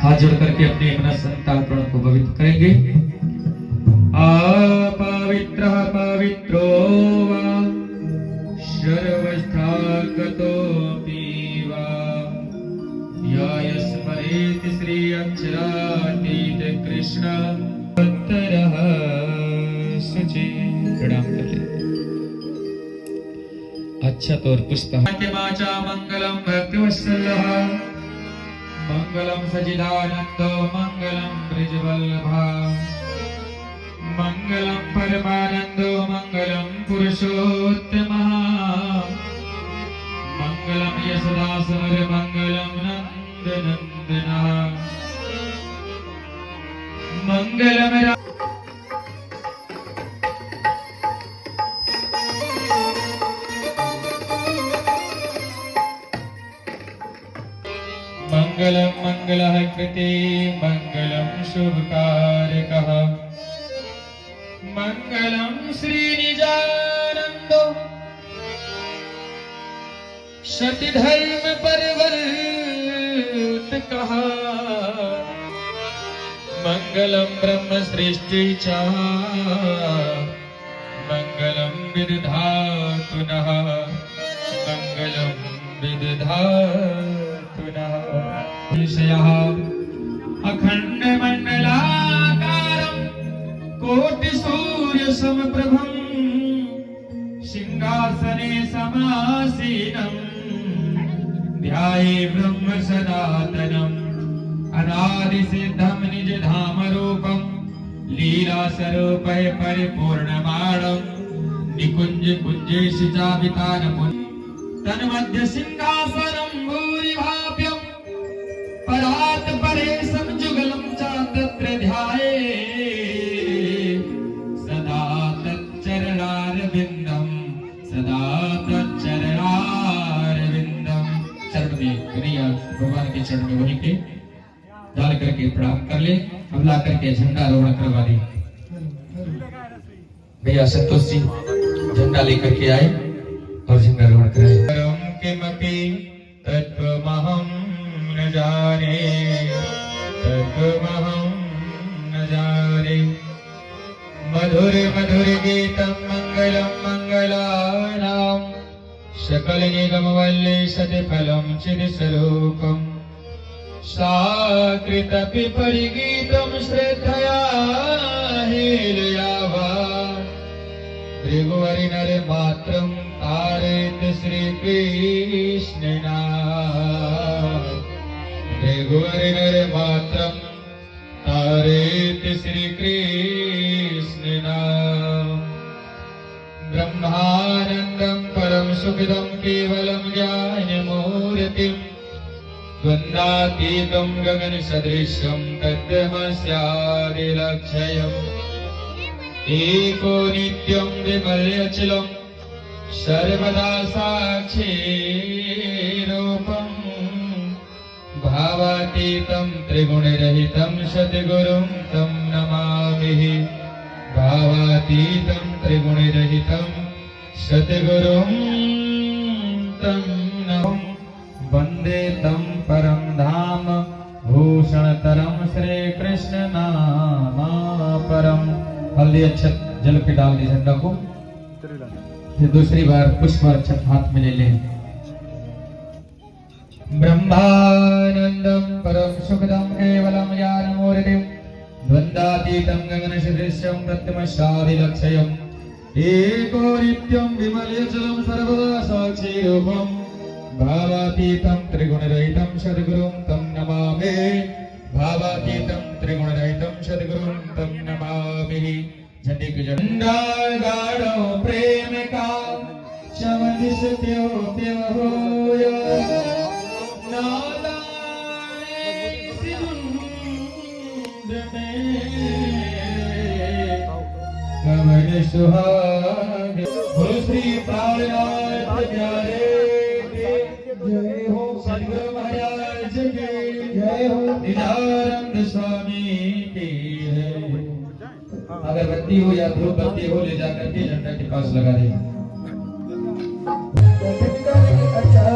हाथ जोड़ करके अपने मन संतान को पवित्र करेंगे। अपवित्रः पवित्रो वा सर्वस्थागतोऽपि वा यस्मरेति श्री अक्षरातीत कृष्ण उत्तरः शुचि। प्रणाम कर ले। अच्छा तो और पुष्प वाचा मंगलम भक्तिवत्सलः मंगलम सचिदानंदो मंगलम ब्रजवल्लभा मंगलम परमानंदो मंगलम पुरुषोत्तमः मंगलम यशोदासुर मंगलम नंदनंदनः मंगलम मंगलम मंगलः कृते मंगलम शुभकारकः मंगलम श्रीनिजानंदो सतिधर्म परिवर्तकः मंगलम ब्रह्म सृष्टि च मंगलम विदधातुनः मंगलम विदधातुनः विषयः अखंड मंडलाकारं कोटि सूर्य समप्रभं सिंहासने समासीनं ध्याये ब्रह्म सनातनम् अनादि सिद्धं निज धाम रूपं लीला स्वरूपै परिपूर्णमाणं निकुंज कुंजेश चावितानपुं तन्मध्य सिंहासनं भूरिभाव्यं परात् परे संजुगलं च तत्र ध्याये सदा तच्चरणारविन्दं सदा तच्चरणारविन्दं। चरण में कन्हैया भगवान के चरण में वहीं के डाल करके प्रणाम कर ले। अब ला करके झंडा रोहण करवा दी। भैया संतोष जी झंडा लेकर के आए और झंडा रोहण कराए। किमपि तत्त्वमहं न जाने तत्त्वमहं न जाने मधुर मधुर गीतं मंगलं मंगलानां सकल निगम वल्ले सतिफलं चिदस्वरूपम् साकृतपि परिगीतं श्रद्धया हेलयावा भृगुवरि नर मात्रं तारेत श्री कृष्णना भृगुवरि नर मात्रं तारेत श्री कृष्णना ब्रह्मानन्दं परम सुखदं केवलं ज्ञानमूर्तिम् द्वन्द्वातीतं गगन सदृशं तद्ब्रह्मस्यादिलक्ष्यम् एको नित्यं विमल्यचलं सर्वदा साक्षी रूपं भावातीतं त्रिगुणरहितं सद्गुरुं तं नमामि भावातीतं त्रिगुणरहितं सद्गुरुं तं नमामि वंदे तं परम धाम भूषणतरम श्री कृष्ण नाम परम। हल्दी अक्षत जल पे डाल दी झंडा को। फिर दूसरी बार पुष्प अक्षत हाथ में ले लें। ब्रह्मानंदम परम सुखदम केवलम ज्ञानमूर्तिम द्वन्द्वातीतं गगन सदृशं प्रत्यमशादिलक्ष्यम् एको नित्यं विमल्यचलं सर्वदा साक्षी रूपम् भावातीतं त्रिगुणरहितं सद्गुरुं तं नमामि भावातीतं त्रिगुणरहितं सद्गुरुं तं नमामि। झंडे की झंडा गाड़ो प्रेम का चमन सत्यो प्यो होया नालाए सिंध में कमल सुहाग हो श्री प्राणनाथ प्यारे जय हो सद्गुरु महाराज की जय हो निरानंद स्वामी की है। अगरबत्ती हो या धूप बत्ती हो ले जाकर के झंडा के पास लगा दें। अच्छा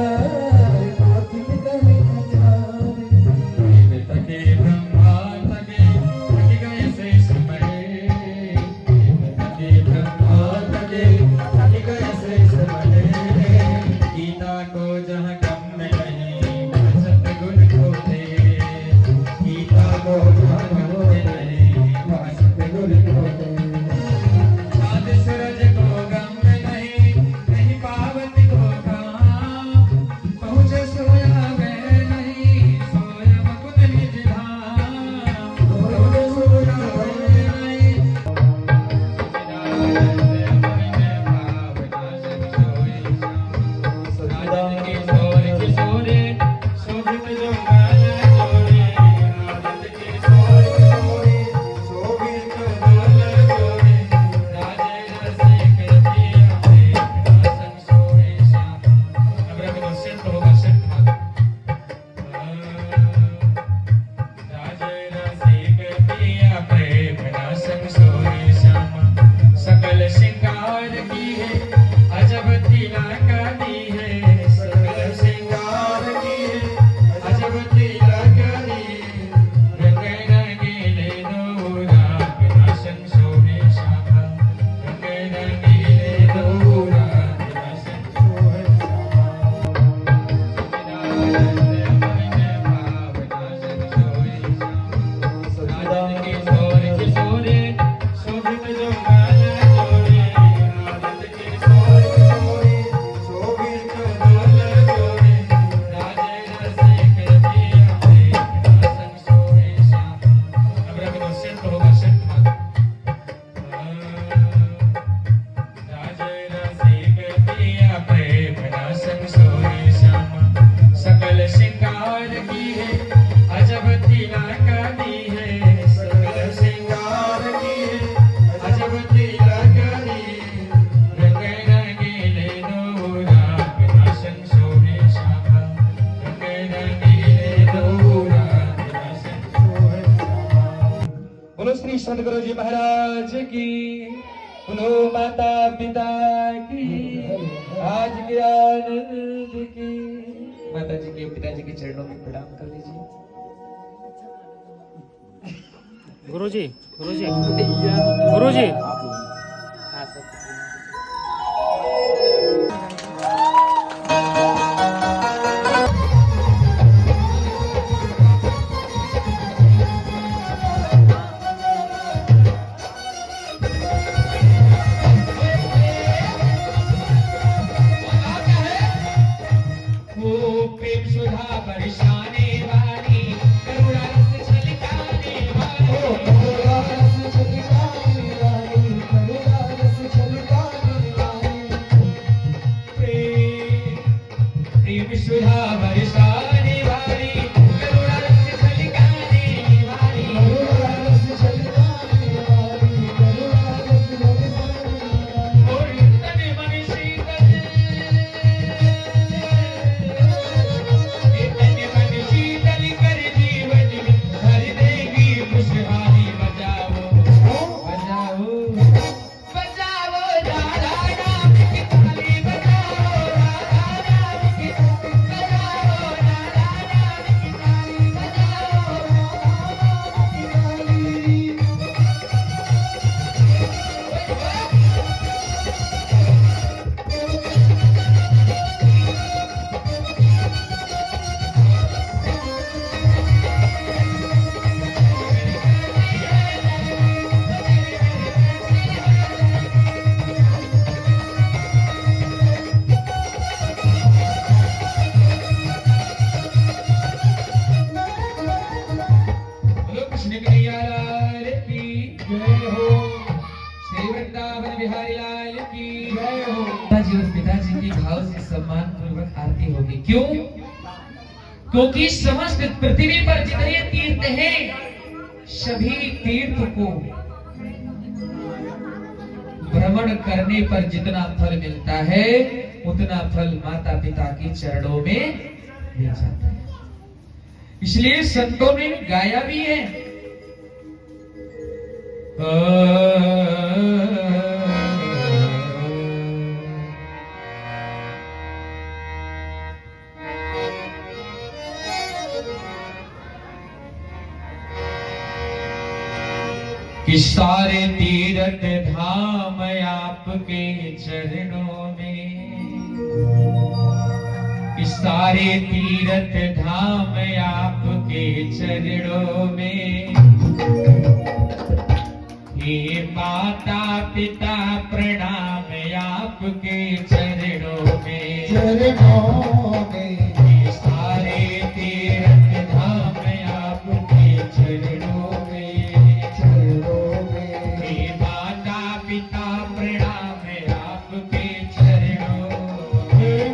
सदगुरु जी महाराज की, बोलो माता पिता की, आज ज्ञानंद की। माता जी के पिताजी के चरणों में प्रणाम कर लीजिए। गुरुजी गुरुजी गुरुजी प्रेम सुधा बरसाने वाली, करुणा रस छलकाने वाली, करुणा रस छलकाने वाली, करुणा रस छलकाने वाली। प्रेम सुधा बरसाने वाली, करुणा रस छलकाने वाली, करुणा रस छलकाने वाली, करुणा रस छलकाने वाली। और तन मन शीतल, शीतल कर जीवन में भर देगी खुशहाली। बजाओ बजाओ बजाओ राधा नाम की ताली, बजाओ राधा नाम की ताली, बजाओ राधा नाम की ताली, बजाओ राधा बोलो कृष्ण कन्हैया लाल की जय हो, श्री वृंदावन बिहारी लाल की जय हो। पिताजी और पिताजी की भाव से सम्मान पूर्वक आरती होगी। क्यों? क्योंकि समस्त पृथ्वी पर जितने तीर्थ हैं, सभी तीर्थ को भ्रमण करने पर जितना फल मिलता है, उतना फल माता पिता के चरणों में मिल जाता है। इसलिए संतों ने गाया भी है, कि सारे तीर्थ धाम आपके चरणों में, कि सारे तीर्थ धाम आपके चरणों में। हे माता पिता प्रणाम आपके चरणों में, चरणों में। हे सारे तीर्थ धाम आपके चरणों में, चरणों में। हे माता पिता प्रणाम आपके चरणों में।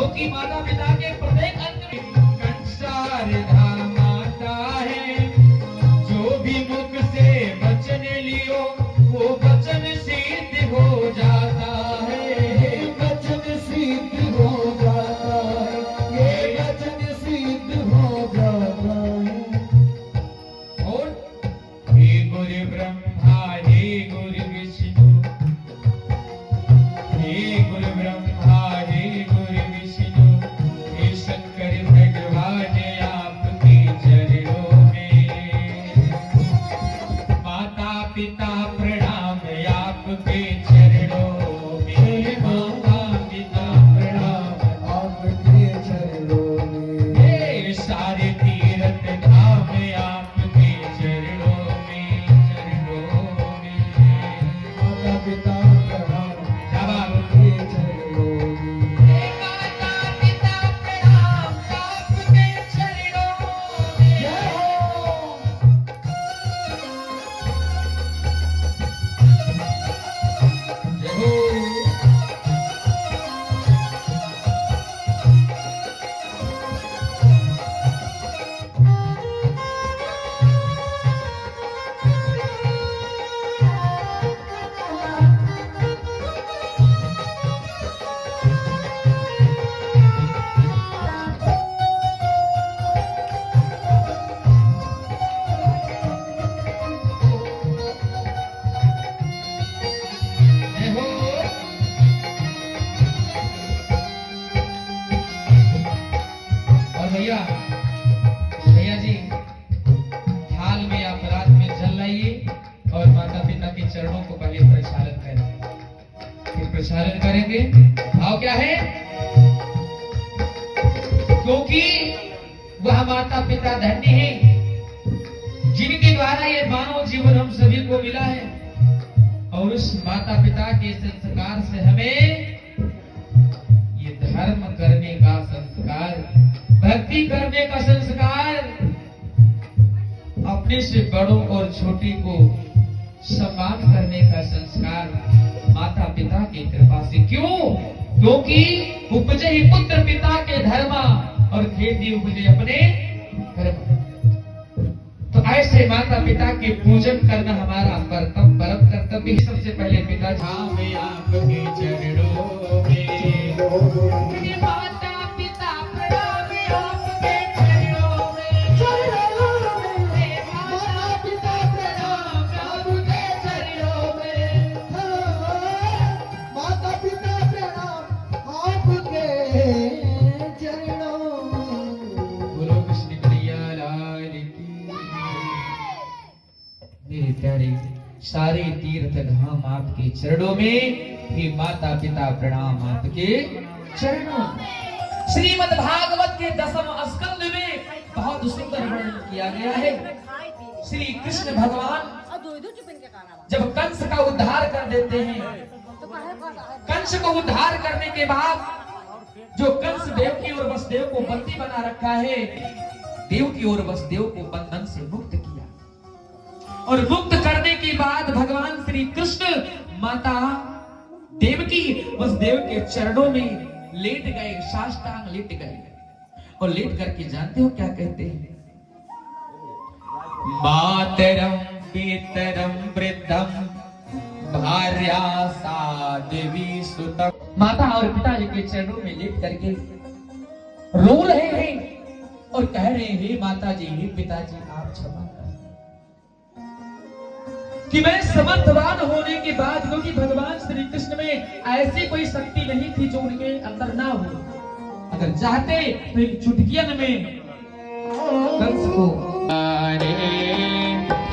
की माता पिता के प्रत्येक अंत में कंसार धाम माता है। जो भी मुख से वचन लियो वो वचन सिद्ध हो जाता है, वचन सिद्ध हो जाता है, ये वचन सिद्ध हो जाता है। और हे गुरु ब्रह्मा हे गुरु विष्णु, हे गुरु ब्रह्मा हे गुरु विष्णु, हे शंकर भगवान आपके चरणों में। माता पिता प्रणाम आपके चरणों में, माता पिता प्रणाम आपके चरणों में। हे सारे तीर्थ धाम आपके चरणों में, चरणों में। माता पिता प्रसारण करेंगे। भाव क्या है? क्योंकि वह माता पिता धन्य है जिनके द्वारा ये मानव जीवन हम सभी को मिला है, और उस माता पिता के संस्कार से हमें ये धर्म करने का संस्कार, भक्ति करने का संस्कार, अपने से बड़ों और छोटी को सम्मान करने का संस्कार माता पिता की कृपा से। क्यों? क्योंकि उपजे ही पुत्र पिता के धर्मा और खेती उपजे अपने कर्म। तो ऐसे माता पिता के पूजन करना हमारा परम कर्तव्य है। सबसे पहले पिता हमें आपके चरणों में माता पिता प्रणाम आपके चरणों में, माता पिता प्रणाम आपके चरणों में, माता पिता प्रणाम आपके चरणों। बोलो कृष्ण कन्हैया लाल की। मेरे प्यारे सारे तीर्थ धाम आपके चरणों में, हे माता पिता प्रणाम आपके चरणों में। श्रीमद् भागवत के 10वें स्कंद में बहुत सुंदर वर्णन किया गया है। श्री कृष्ण भगवान जब कंस का उद्धार कर देते हैं, कंस को उद्धार करने के बाद जो कंस देवकी और वसुदेव को बंदी बना रखा है, देवकी और वसुदेव को बंधन से मुक्त किया, और मुक्त करने के बाद भगवान श्री कृष्ण माता देवकी वसुदेव के चरणों में लेट गए, साष्टांग लेट गए, और लेट करके जानते हो क्या कहते हैं? मातरम पितरम वृद्धम भार्या सा देवी सुतम। माता और पिताजी के चरणों में लेट करके रो रहे हैं और कह रहे हैं, माता जी, हे पिताजी, आप क्षमा करें कि मैं समर्थवान होने के बाद, क्योंकि भगवान श्री कृष्ण में ऐसी कोई शक्ति नहीं थी जो उनके अंदर ना हो। अगर चाहते तो एक चुटकियन में कंस को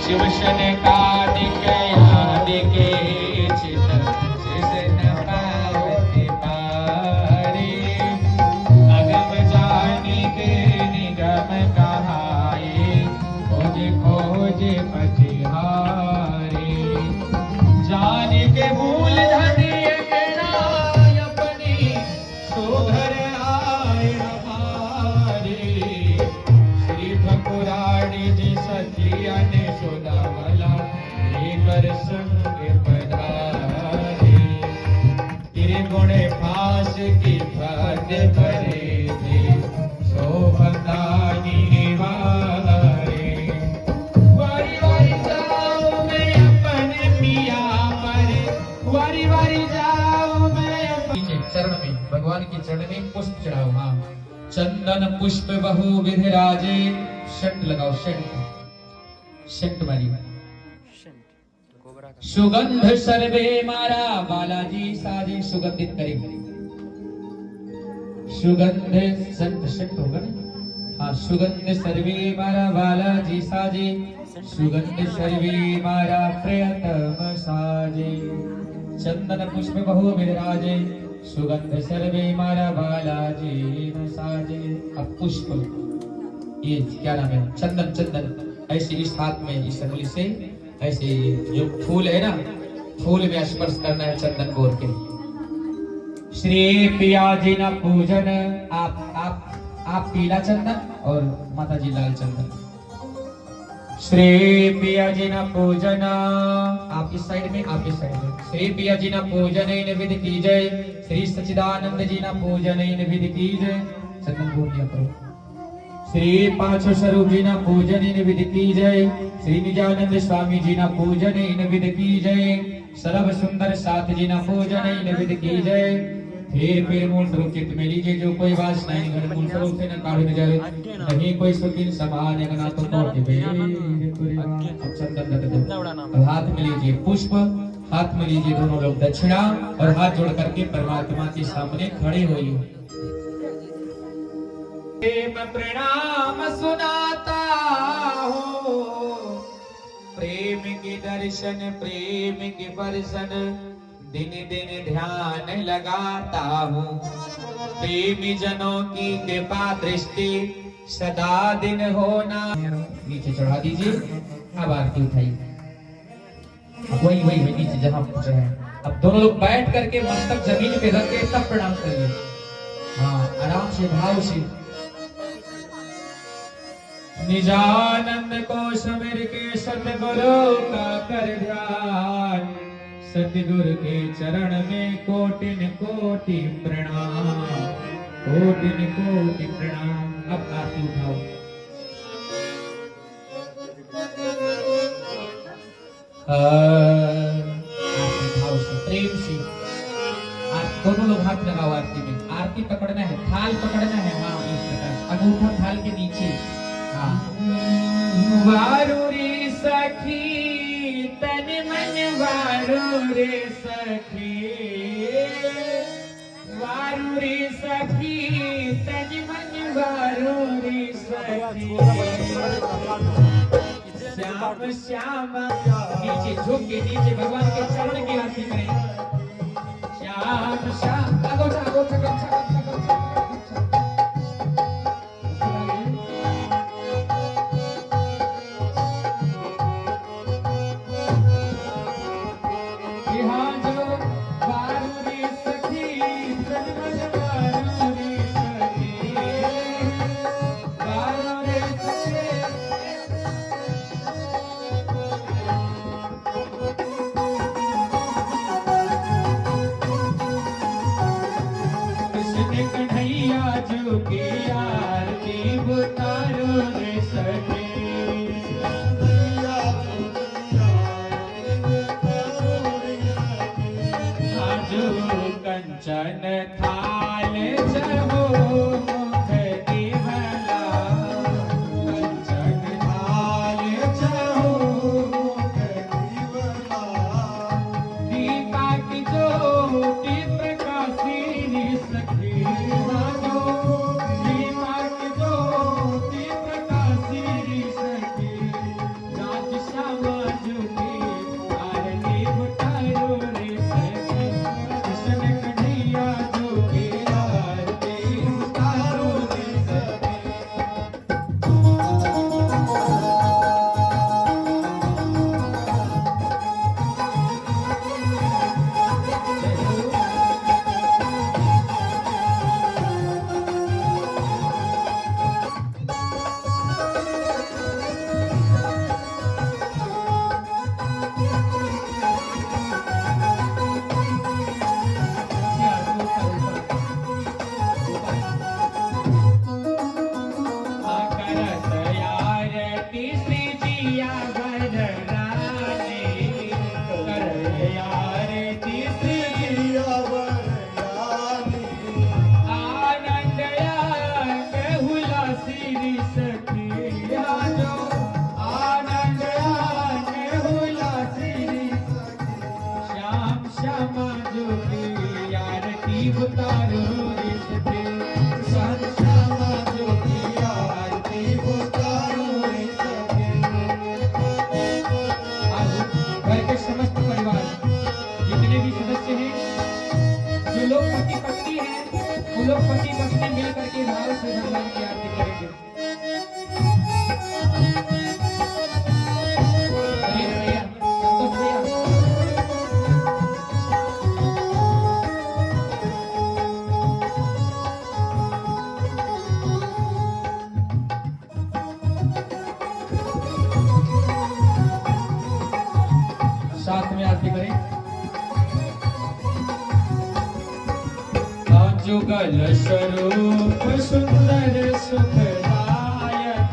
शिव शनकादिक यादिके चित सृजन पावति पारे, अगम जानिके निगम कहाए, खोज खोज पतिहारे, जान के भूल धनिय नाय अपनी, सोधर आए हमारे, श्री ठकुरानी जी सखियन सुदावला, लेकर संग पधारे, तेरे गुण फास की फात भरे थे, शोभतानी वारे, वारी वारी जाओ मैं अपने पिया पर, वारी वारी जाओ मैं अपने चरण में, भगवान के चरण में पुष्प चढ़ाओ। हाँ, चंदन पुष्प बहु विधि राजे, शंट लगाओ, शंट मारी, सुगंध सर्वे मारा बालाजी साजे, सुगंधित करेंगे, सुगंध शंट होगा ना। हाँ, सुगंध सर्वे मारा बालाजी साजे, सुगंध सर्वे मारा प्रियतम साजे, चंदन पुष्प बहु विराजे, सुगंध सर्वे मारा बालाजी साजे। अब पुष्प, ये क्या नाम है? चंदन, चंदन ऐसे इस हाथ में, इस अंगुली से ऐसे जो फूल है ना, फूल में स्पर्श करना है चंदन बोल के। श्री पिया जी ना पूजन, आप पीला चंदन और माता जी लाल चंदन। श्री पिया जी ना पूजन, आप इस साइड में, आप इस साइड में। श्री पिया जी ना पूजन विधि की जय, श्री सच्चिदानंद जी ना पूजन विधि की जय। चंदन बोल दिया करो। श्री पांचों स्वरूप जी ना पूजन विधि की जय, श्री निजानंद स्वामी जी ना पूजन विधि की जय, सर्व सुंदर साथ जी ना पूजन विधि की जय। फिर मूल स्वरूप चित्त में लीजिए, जो कोई वासना नहीं, मूल स्वरूप से न काढ़ नजर नहीं, कोई सुखिन समान ना तो कोटि बे। अब चंदन हाथ में लीजिए पुष्प, हाथ में लीजिए दोनों लोग दक्षिणा, और हाथ जोड़ करके परमात्मा के सामने खड़े होइए। प्रेम प्रणाम सुनाता हो, प्रेम के दर्शन, प्रेम के परसन दिन दिन ध्यान लगाता हूँ, प्रेमी जनों की कृपा दृष्टि सदा दिन होना। नीचे चढ़ा दीजिए, अब आरती उठाइए। अब वही वही वही नीचे जहाँ पूछ रहे हैं। अब दोनों लोग बैठ करके मस्तक जमीन पे रख के तब प्रणाम करिए। हाँ, आराम से भाव से। निजानंद को समिर के सतगुरु का कर ध्यान, सतगुरु के चरण में कोटिन कोटि प्रणाम, कोटिन कोटि प्रणाम। अब आरती उठाओ। आरती भाव से, प्रेम से। दोनों लोग हाथ लगाओ आरती में। आरती पकड़ना है, थाल पकड़ना है। हाँ, इस प्रकार अंगूठा थाल के नीचे। हाँ, वारू रे सखी तन मन वारू रे सखी, वारू रे सखी तन मन वारू रे सखी। श्याम श्याम नीचे झुक के नीचे भगवान के चरण की आरती करें। श्याम श्याम अगोचा अगोचा गच्छा गच्छा गच्छा। यहाँ जो वारू रे सखी तन मन वारू रे सखी, वारू रे सखी। कृष्ण कन्हैया जो की आरती उतारो रे सखी, आजो कंचन थाल जहो मुख दिवला, कंचन थाल जहो मुख दिवला, दीपक ज्योति प्रकाशी रे सखी, आजो दीपक ज्योति प्रकाशी रे सखी, राज श्यामा जो की आरती उतारो रे सखी, कृष्ण कन्हैया जो की आरती उतारो रे सखी। करत आरती श्री जिया वररानी, करत आरती श्री जिया वररानी, आनंद आग हुलासी रे सखी, आजो आनंद आग हुलासी रे सखी, श्याम श्यामा जो की आरती उतारो रे सखी, श्याम श्यामा जो की आरती उतारो रे सखी। आज घर के समस्त परिवार जितने भी सदस्य हैं, जो लोग पति पत्नी हैं, वो लोग पति पत्नी मिल करके भाव से भगवान की आरती करेंगे। चलिए भैया, संतोष भैया। साथ में आरती करें। जुगल स्वरूप सुंदर सुखदायक,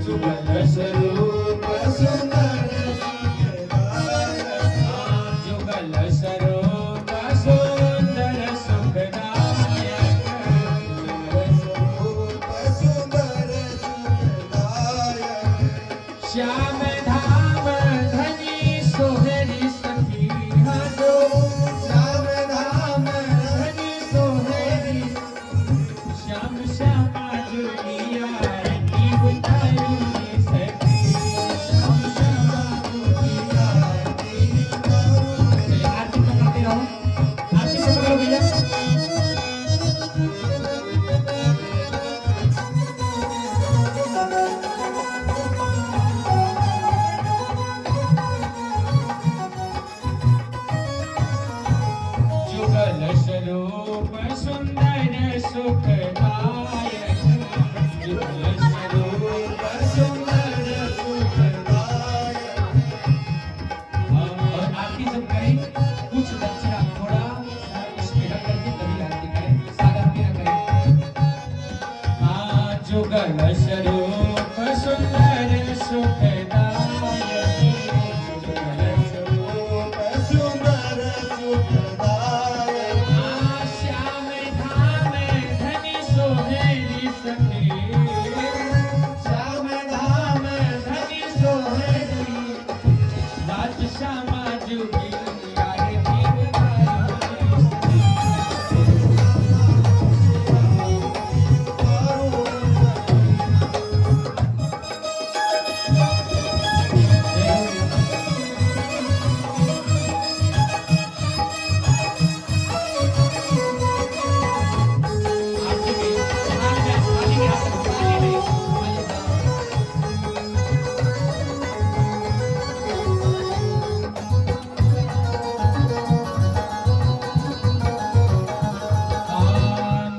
जुगल स्वरूप सुंदर सुखदायक, जुगल स्वरूप सुंदर सुखदायक, जुगल स्वरूप सुंदर सुखदायक, श्याम धाम धनी सोहरी सखी, जो श्याम धाम धनी सोहरी, श्याम श्यामा जो की आरती उतारो रे सखी, श्याम श्यामा जो की आरती उतारो रे सखी। स्वरूप सुंदर सुखदायक युगल स्वरूप सुंदर सुखदायक। और आरती जब करें कुछ दक्षिणा थोड़ा स्पीड अप करके तभी आरती करें, सादा आरती ना करें। हाँ जुगल स्वरूप सुंदर सुखदायक जुगल स्वरूप सुंदर सुखदायक। हाँ श्याम धाम धनी सोहेरी सखी श्याम धाम धनी सोहेरी राज श्यामा जुगी आए दीव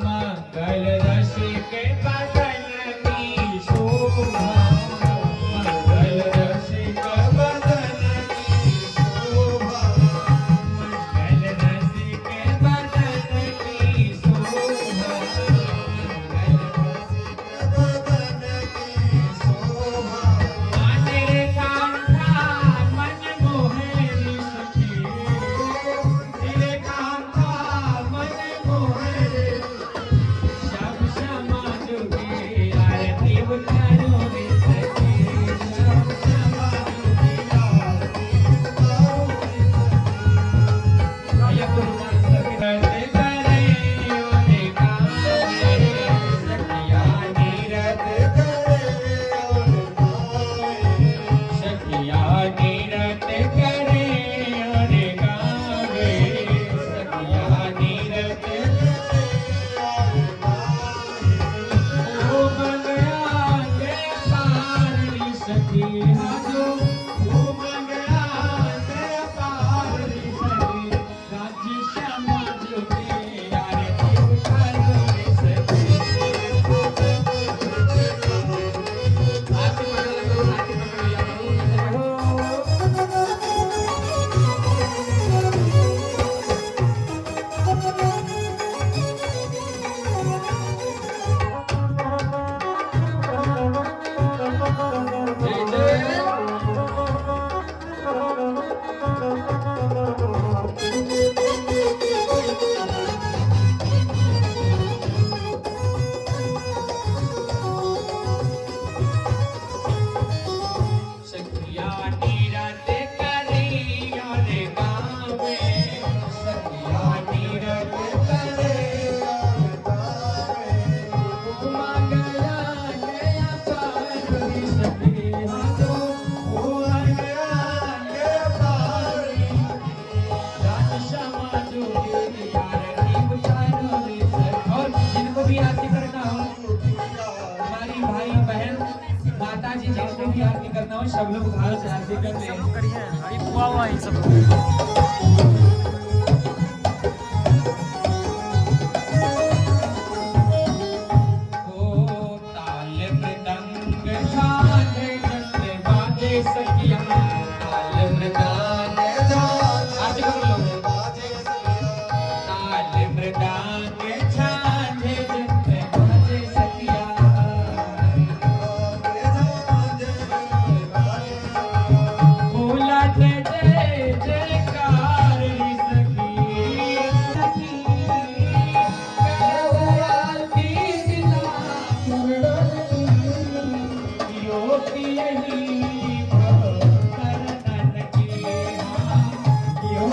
मंगल रस के बदन की शोभा मंगल रस के बदन की शोभा मंगल रस के बदन की शोभा मंगल रस के बदन की शोभा। तेरे कांधा मन मोहेरी सखी तेरे कांधा मन मोहेरी श्याम श्यामा जुगी आरती उतारो रे सखी श्याम श्यामा जुगी आरती उतारो रे सखी। भैया को रुमाल करते करे ओरे कावे सखिया नीरत करे ओरे कावे सखिया नीरत करे ओरे कावे सखिया नीरत करे ओरे कावे। ओ मंगया के पारली सखी हाजो ओ मंगया के पारली सखी राज श्यामा जुगी आरती उतारो रे सखी। आरती पकड़ लो आरती पकड़ लो सखिया नीरत करे ओरे गावे सखिया नीरत करे ओरे गावे। ओ मंगया गया पारली सखी हाजो ओ मंगया गया पारली राज श्यामा जुगी आरती उतारो रे सखी। और जिनको भी आरती करना हो हमारी भाई बहन माता जी जिनको भी आरती करना हो सब लोग भाव से आरती कर ले। करिए हरी बुआ हुआ इन सब ओ ताल मृदंग झांझ झंझ बाजे सखिया ताल मृदंग झांझ आरती कर लो बाजे सखिया ताल मृदंग झांझ झंझ बाजे सखिया बोला जय जयकार रे सखी आरती दिला यो की यही भक्तन की यो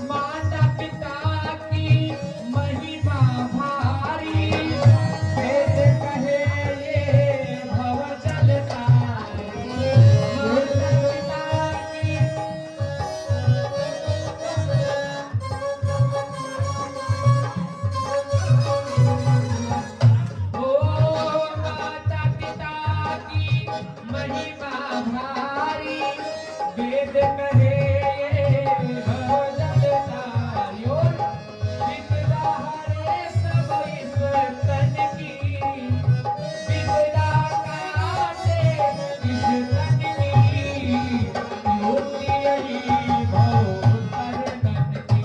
माता पिता की महिमा भारी वेद कहे ये भव चलता माता पिता की ओ माता पिता की महिमा भारी वेद कहे भजन तारी और विद्या हरे सब इस तन की विद्या काटे इस तन की योगी यही भव हर तन की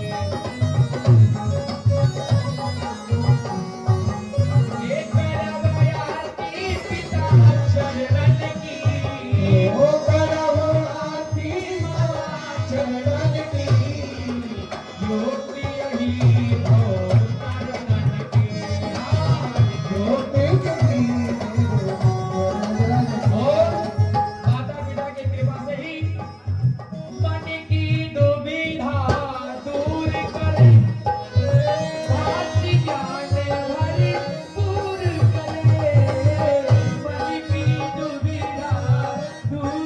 एक करवयाती पिता चरण की ओ करवती मां चरण की योगी यही भव हर तन की ज्योति कबीर और माता पिता की कृपा से ही मन की दुविधा दूर करे भक्ति ज्ञान भरपूर करे मन की दुविधा दूर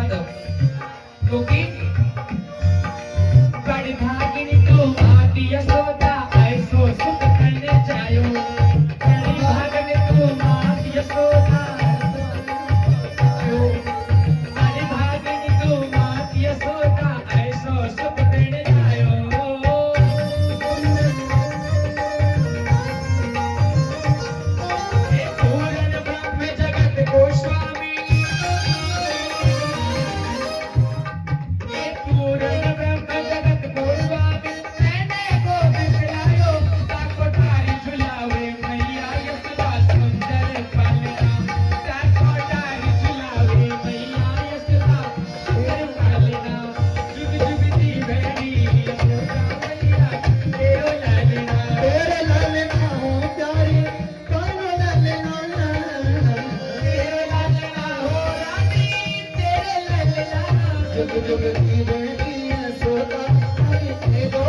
शब्द क्योंकि बड़ी भागिनी तू माती यशोदा ऐसो सुख करने जायो बड़ी भागिनी तू माती यशोदा बड़ी भागिनी तू माती यशोदा ऐसो सुख करने जायो हे पूर्ण ब्रह्म जगत को स्वामी हे पूर्ण ब्रह्म जगत को स्वामी मैंने को बिसरायो ताको तारी झुलावे मैया यशोदा सुंदर पालना ताको तारी झुलावे मैया यशोदा सुंदर पालना जुग जुग दी बेड़ी यशोदा मैया तेरो लालना तेरे लालना हो प्यारी कानो लालना तेरे लालना हो रानी तेरे लालना जुग जुग की बेटी यशोदा आई तेरो